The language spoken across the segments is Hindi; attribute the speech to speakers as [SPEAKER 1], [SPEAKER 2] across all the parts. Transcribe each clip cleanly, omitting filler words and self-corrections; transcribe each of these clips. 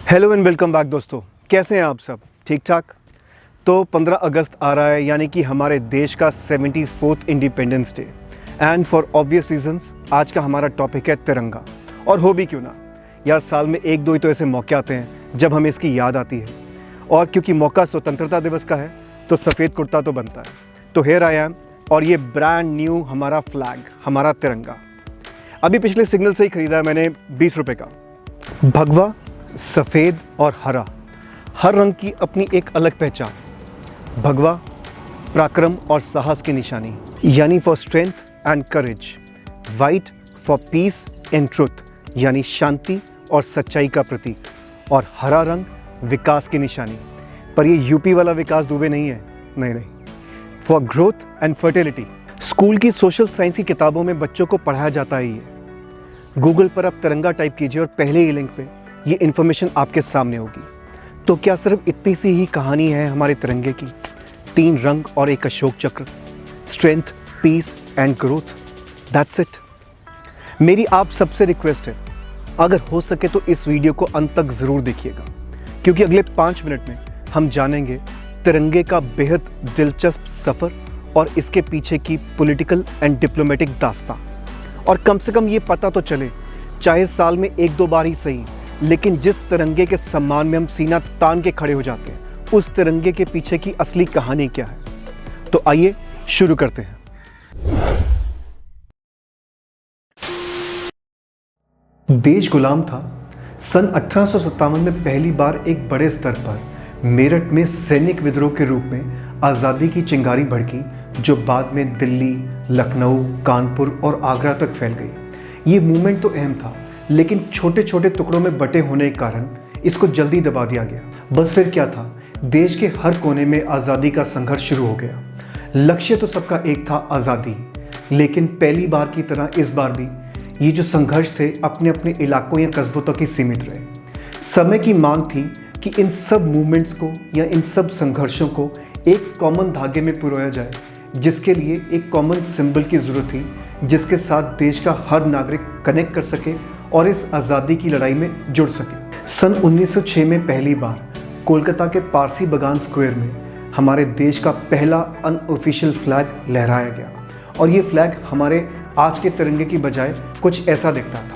[SPEAKER 1] हेलो एंड वेलकम बैक दोस्तों। कैसे हैं आप सब? ठीक ठाक। तो 15 अगस्त आ रहा है, यानी कि हमारे देश का 74th independence day. And for obvious reasons आज का हमारा टॉपिक है तिरंगा। और हो भी क्यों ना यार, साल में एक दो ही तो ऐसे मौके आते हैं जब हमें इसकी याद आती है। और क्योंकि मौका स्वतंत्रता दिवस का है तो सफ़ेद कुर्ता तो बनता है। तो हेयर आई एम, और ये ब्रांड न्यू हमारा फ्लैग, हमारा तिरंगा अभी पिछले सिग्नल से ही ख़रीदा है मैंने 20 रुपये का। भगवा, सफ़ेद और हरा, हर रंग की अपनी एक अलग पहचान। भगवा पराक्रम और साहस की निशानी, यानी for strength and courage. White for piece and truth, यानी शांति और सच्चाई का प्रतीक। और हरा रंग विकास की निशानी। पर ये यूपी वाला विकास दुबे नहीं है, नहीं, for growth and fertility. School की सोशल साइंस की किताबों में बच्चों को पढ़ाया जाता है ये। गूगल पर आप तिरंगा टाइप कीजिए और पहले ही लिंक पे ये इन्फॉर्मेशन आपके सामने होगी। तो क्या सिर्फ इतनी सी ही कहानी है हमारे तिरंगे की? 3 रंग और एक Ashok Chakra, strength, peace and growth, that's it. मेरी आप सबसे रिक्वेस्ट है, अगर हो सके तो इस वीडियो को अंत तक ज़रूर देखिएगा, क्योंकि अगले 5 मिनट में हम जानेंगे तिरंगे का बेहद दिलचस्प सफ़र और इसके पीछे की पॉलिटिकल एंड डिप्लोमेटिक दास्तां। और कम से कम ये पता तो चले, चाहे साल में 1-2 बार ही सही, लेकिन जिस तिरंगे के सम्मान में हम सीना तान के खड़े हो जाते हैं, उस तिरंगे के पीछे की असली कहानी क्या है। तो आइए शुरू करते हैं। देश गुलाम था। सन 1857 में पहली बार एक बड़े स्तर पर मेरठ में सैनिक विद्रोह के रूप में आज़ादी की चिंगारी भड़की, जो बाद में दिल्ली, लखनऊ, कानपुर और आगरा तक फैल गई। ये मूवमेंट तो अहम था, लेकिन छोटे छोटे टुकड़ों में बटे होने के कारण इसको जल्दी दबा दिया गया। बस फिर क्या था, देश के हर कोने में आज़ादी का संघर्ष शुरू हो गया। लक्ष्य तो सबका एक था, आज़ादी। लेकिन पहली बार की तरह इस बार भी ये जो संघर्ष थे अपने अपने इलाकों या कस्बों तक ही सीमित रहे। समय की मांग थी कि इन सब मूवमेंट्स को या इन सब संघर्षों को एक कॉमन धागे में पिरोया जाए, जिसके लिए एक कॉमन सिंबल की ज़रूरत थी, जिसके साथ देश का हर नागरिक कनेक्ट कर सके और इस आज़ादी की लड़ाई में जुड़ सके। सन 1906 में पहली बार कोलकाता के पारसी बागान स्क्वायर में हमारे देश का पहला अनऑफिशियल फ्लैग लहराया गया। और ये फ्लैग हमारे आज के तिरंगे की बजाय कुछ ऐसा दिखता था।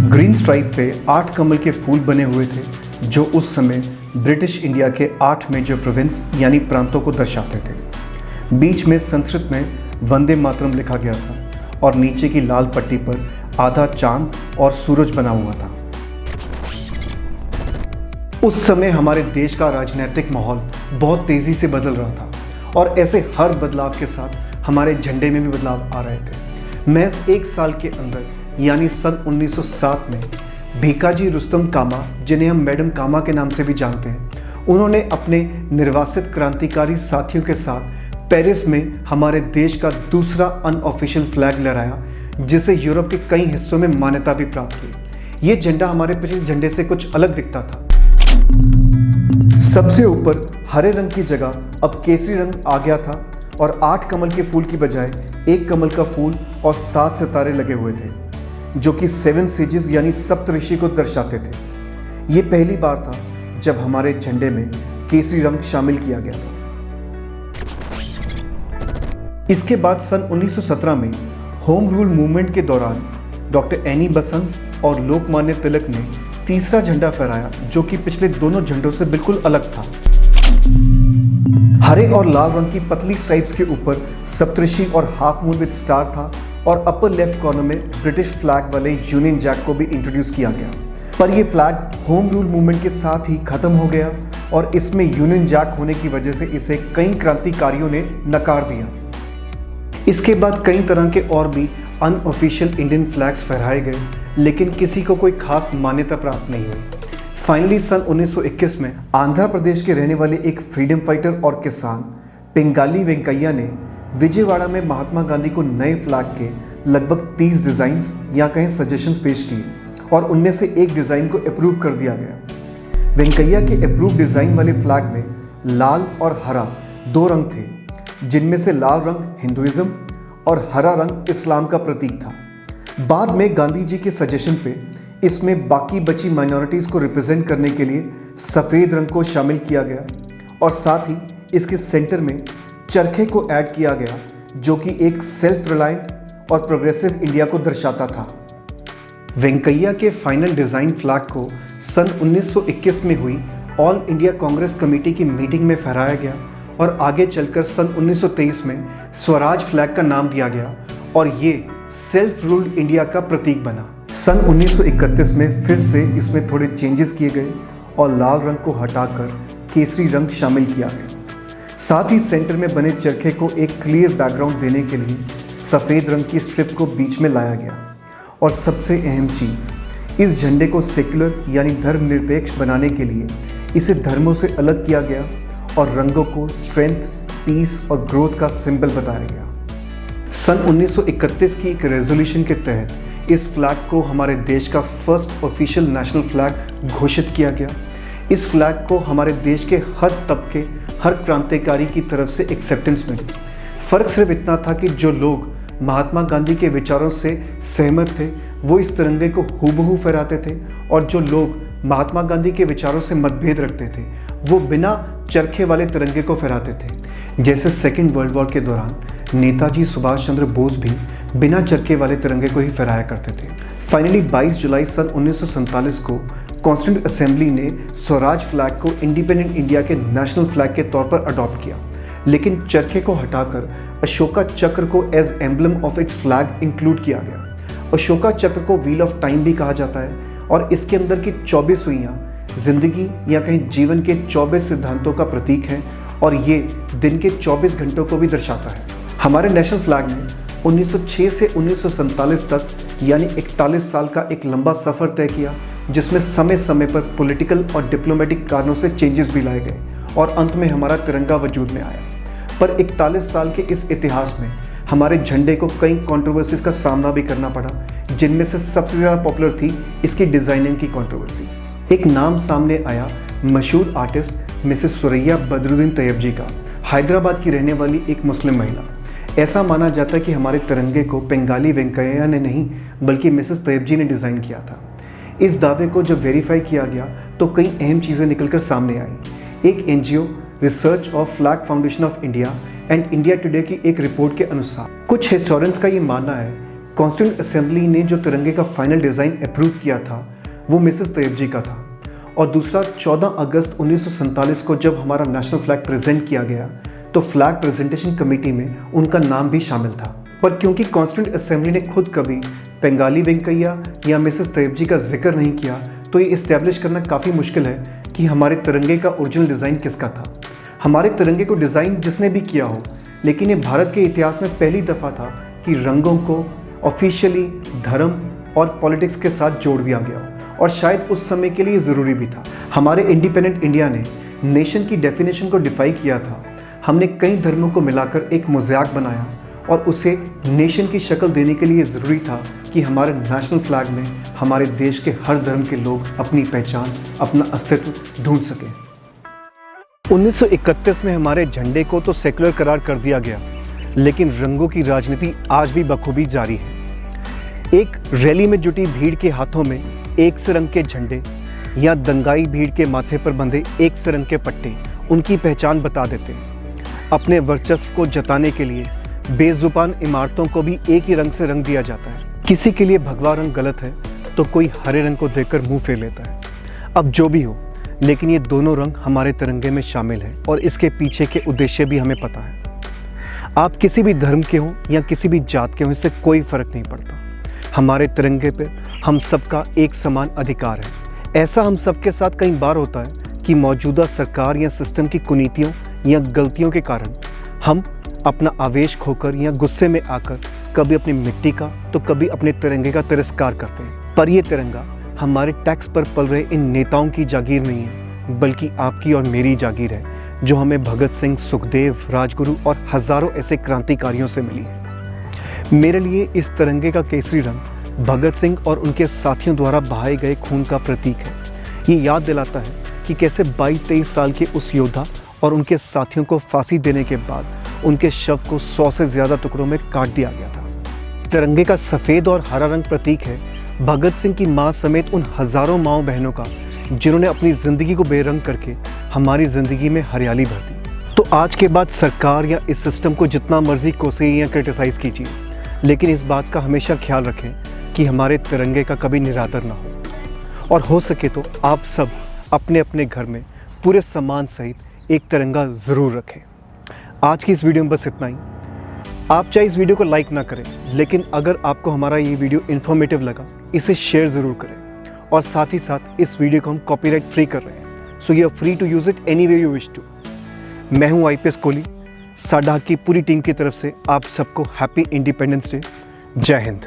[SPEAKER 1] ग्रीन स्ट्राइप पे 8 कमल के फूल बने हुए थे, जो उस समय ब्रिटिश इंडिया के 8 मेजर प्रोविंस यानी प्रांतों को दर्शाते थे। बीच में संस्कृत में वंदे मातरम लिखा गया था और नीचे की लाल पट्टी पर आधा चांद और सूरज बना हुआ था। उस समय हमारे देश का राजनीतिक माहौल बहुत तेजी से बदल रहा था, और ऐसे हर बदलाव के साथ हमारे झंडे में भी बदलाव आ रहे थे। महज 1 साल के अंदर, यानी सन 1907 में भीकाजी रुस्तम कामा, जिन्हें हम मैडम कामा के नाम से भी जानते हैं, उन्होंने अपने निर्वासित क्रांतिकारी साथियों के साथ पेरिस में हमारे देश का दूसरा अनऑफिशियल फ्लैग लहराया, जिसे यूरोप के कई हिस्सों में मान्यता भी प्राप्त हुई। ये झंडा हमारे पिछले झंडे से कुछ अलग दिखता था। सबसे ऊपर हरे रंग की जगह अब केसरी रंग आ गया था, और 8 कमल के फूल की बजाय 1 कमल का फूल और 7 सितारे लगे हुए थे, जो कि 7 सेजेस यानी सप्तऋषि को दर्शाते थे। ये पहली बार था जब हमारे झंडे में केसरी रंग शामिल किया गया था। इसके बाद सन 1917 में होम रूल मूवमेंट के दौरान डॉक्टर एनी बसंत और लोकमान्य तिलक ने तीसरा झंडा फहराया, जो कि पिछले दोनों झंडों से बिल्कुल अलग था। हरे और लाल रंग की पतली स्ट्राइप्स के ऊपर सप्तऋषि और हाफ मून विद स्टार था, और अपर लेफ्ट कॉर्नर में ब्रिटिश फ्लैग वाले यूनियन जैक को भी इंट्रोड्यूस किया गया। पर यह फ्लैग होम रूल मूवमेंट के साथ ही खत्म हो गया, और इसमें यूनियन जैक होने की वजह से इसे कई क्रांतिकारियों ने नकार दिया। इसके बाद कई तरह के और भी अनऑफिशियल इंडियन फ्लैग्स फहराए गए, लेकिन किसी को कोई खास मान्यता प्राप्त नहीं हुई। फाइनली सन 1921 में आंध्र प्रदेश के रहने वाले एक फ्रीडम फाइटर और किसान पिंगाली वेंकैया ने विजयवाड़ा में महात्मा गांधी को नए फ्लैग के लगभग 30 डिज़ाइंस या कहें सजेशंस पेश किए, और उनमें से एक डिज़ाइन को अप्रूव कर दिया गया। वेंकैया के अप्रूव डिज़ाइन वाले फ्लैग में लाल और हरा 2 रंग थे, जिनमें से लाल रंग हिंदुइज्म और हरा रंग इस्लाम का प्रतीक था। बाद में गांधी जी के सजेशन पे इसमें बाकी बची माइनॉरिटीज़ को रिप्रेजेंट करने के लिए सफ़ेद रंग को शामिल किया गया और साथ ही इसके सेंटर में चरखे को ऐड किया गया, जो कि एक सेल्फ रिलायंट और प्रोग्रेसिव इंडिया को दर्शाता था। वेंकैया के फाइनल डिज़ाइन फ्लैग को सन 1921 में हुई ऑल इंडिया कांग्रेस कमेटी की मीटिंग में फहराया गया और आगे चलकर सन 1923 में स्वराज फ्लैग का नाम दिया गया और ये सेल्फ रूल्ड इंडिया का प्रतीक बना। सन 1931 में फिर से इसमें थोड़े चेंजेस किए गए और लाल रंग को हटाकर केसरी रंग शामिल किया गया। साथ ही सेंटर में बने चरखे को एक क्लियर बैकग्राउंड देने के लिए सफ़ेद रंग की स्ट्रिप को बीच में लाया गया और सबसे अहम चीज़, इस झंडे को सेक्युलर यानी धर्मनिरपेक्ष बनाने के लिए इसे धर्मों से अलग किया गया और रंगों को स्ट्रेंथ, पीस और ग्रोथ का सिंबल बताया गया। सन 1931 की एक रेजोल्यूशन के तहत इस फ्लैग को हमारे देश का फर्स्ट ऑफिशियल नेशनल फ्लैग घोषित किया गया। इस फ्लैग को हमारे देश के हर तबके, हर क्रांतिकारी की तरफ से एक्सेप्टेंस मिली। फ़र्क सिर्फ इतना था कि जो लोग महात्मा गांधी के विचारों से सहमत थे वो इस तिरंगे को हूबहू फहराते थे और जो लोग महात्मा गांधी के विचारों से मतभेद रखते थे वो बिना चरखे वाले तिरंगे को फहराते थे। जैसे सेकेंड वर्ल्ड वॉर के दौरान नेताजी सुभाष चंद्र बोस भी बिना चरखे वाले तिरंगे को ही फहराया करते थे। फाइनली 22 जुलाई सन 1947 को कॉन्स्टिट्यूंट असेंबली ने स्वराज फ्लैग को इंडिपेंडेंट इंडिया के नेशनल फ्लैग के तौर पर अडॉप्ट किया, लेकिन चरखे को हटाकर अशोका चक्र को as emblem of its flag include किया गया। अशोका चक्र को व्हील ऑफ टाइम भी कहा जाता है और इसके अंदर की 24 सुइयाँ जिंदगी या कहीं जीवन के 24 सिद्धांतों का प्रतीक है और ये दिन के 24 घंटों को भी दर्शाता है। हमारे नेशनल फ्लैग ने 1906 से 1947 तक यानी 41 साल का एक लंबा सफ़र तय किया, जिसमें समय समय पर पॉलिटिकल और डिप्लोमेटिक कारणों से चेंजेस भी लाए गए और अंत में हमारा तिरंगा वजूद में आया। पर 41 साल के इस इतिहास में हमारे झंडे को कई कंट्रोवर्सीज का सामना भी करना पड़ा, जिनमें से सबसे ज़्यादा पॉपुलर थी इसकी डिज़ाइनिंग की कंट्रोवर्सी। एक नाम सामने आया मशहूर आर्टिस्ट मिसेस सुरैया बदरुद्दीन तैयब जी का, हैदराबाद की रहने वाली एक मुस्लिम महिला। ऐसा माना जाता है कि हमारे तिरंगे को बंगाली वेंकैया ने नहीं बल्कि मिसेस तैयब जी ने डिज़ाइन किया था। इस दावे को जब वेरीफाई किया गया तो कई अहम चीज़ें निकलकर सामने आई। एक NGO research of flag foundation of India and India today की एक रिपोर्ट के अनुसार कुछ हिस्टोरियंस का ये मानना है कॉन्स्टिट्यूंट असेंबली ने जो तिरंगे का फाइनल डिज़ाइन अप्रूव किया था वो मिसेस तैयब जी का था और दूसरा 14 अगस्त 1947 को जब हमारा नेशनल फ्लैग प्रेजेंट किया गया तो फ्लैग प्रेजेंटेशन कमेटी में उनका नाम भी शामिल था। पर क्योंकि कॉन्स्टिट्यूंट असेंबली ने खुद कभी बंगाली वेंकैया या मिसेस तैयब जी का जिक्र नहीं किया तो ये इस्टेब्लिश करना काफ़ी मुश्किल है कि हमारे तिरंगे का ओरिजिनल डिज़ाइन किसका था। हमारे तिरंगे को डिज़ाइन जिसने भी किया हो, लेकिन ये भारत के इतिहास में पहली दफ़ा था कि रंगों को ऑफिशियली धर्म और पॉलिटिक्स के साथ जोड़ दिया गया और शायद उस समय के लिए ज़रूरी भी था। हमारे इंडिपेंडेंट इंडिया ने नेशन की डेफिनेशन को डिफाई किया था। हमने कई धर्मों को मिलाकर एक मोज़ैक बनाया और उसे नेशन की शक्ल देने के लिए ज़रूरी था कि हमारे नेशनल फ्लैग में हमारे देश के हर धर्म के लोग अपनी पहचान, अपना अस्तित्व ढूंढ सकें। 1931 में हमारे झंडे को तो सेक्युलर करार कर दिया गया, लेकिन रंगों की राजनीति आज भी बखूबी जारी है। एक रैली में जुटी भीड़ के हाथों में एक से रंग के झंडे या दंगाई भीड़ के माथे पर बंधे एक से रंग के पट्टे उनकी पहचान बता देते हैं। अपने वर्चस्व को जताने के लिए बेजुबान इमारतों को भी एक ही रंग से रंग दिया जाता है। किसी के लिए भगवा रंग गलत है तो कोई हरे रंग को देखकर मुंह फेर लेता है। अब जो भी हो, लेकिन ये दोनों रंग हमारे तिरंगे में शामिल हैं और इसके पीछे के उद्देश्य भी हमें पता है। आप किसी भी धर्म के हों या किसी भी जात के हों, इससे कोई फ़र्क नहीं पड़ता। हमारे तिरंगे पर हम सबका एक समान अधिकार है। ऐसा हम सबके साथ कई बार होता है कि मौजूदा सरकार या सिस्टम की कुनीतियों या गलतियों के कारण हम अपना आवेश खोकर या गुस्से में आकर कभी अपनी मिट्टी का तो कभी अपने तिरंगे का तिरस्कार करते हैं। पर यह तिरंगा हमारे टैक्स पर पल रहे इन नेताओं की जागीर नहीं है, बल्कि आपकी और मेरी जागीर है, जो हमें भगत सिंह, सुखदेव, राजगुरु और हज़ारों ऐसे क्रांतिकारियों से मिली है। मेरे लिए इस तिरंगे का केसरी रंग भगत सिंह और उनके साथियों द्वारा बहाए गए खून का प्रतीक है। ये याद दिलाता है कि कैसे 22-23 साल के उस योद्धा और उनके साथियों को फांसी देने के बाद उनके शव को 100 से ज़्यादा टुकड़ों में काट दिया गया था। तिरंगे का सफ़ेद और हरा रंग प्रतीक है भगत सिंह की माँ समेत उन हज़ारों माँओं बहनों का जिन्होंने अपनी ज़िंदगी को बेरंग करके हमारी ज़िंदगी में हरियाली भर दी। तो आज के बाद सरकार या इस सिस्टम को जितना मर्जी कोसे या क्रिटिसाइज़ कीजिए, लेकिन इस बात का हमेशा ख्याल रखें कि हमारे तिरंगे का कभी निरादर ना हो। और हो सके तो आप सब अपने अपने घर में पूरे सम्मान सहित एक तिरंगा ज़रूर रखें। आज की इस वीडियो में बस इतना ही। आप चाहे इस वीडियो को लाइक ना करें, लेकिन अगर आपको हमारा ये वीडियो इन्फॉर्मेटिव लगा, इसे शेयर ज़रूर करें। और साथ ही साथ इस वीडियो को हम कॉपीराइट फ्री कर रहे हैं, so you are free to use it any way you wish to. मैं हूँ IPS कोहली। साडा की पूरी टीम की तरफ से आप सबको हैप्पी इंडिपेंडेंस डे। जय हिंद।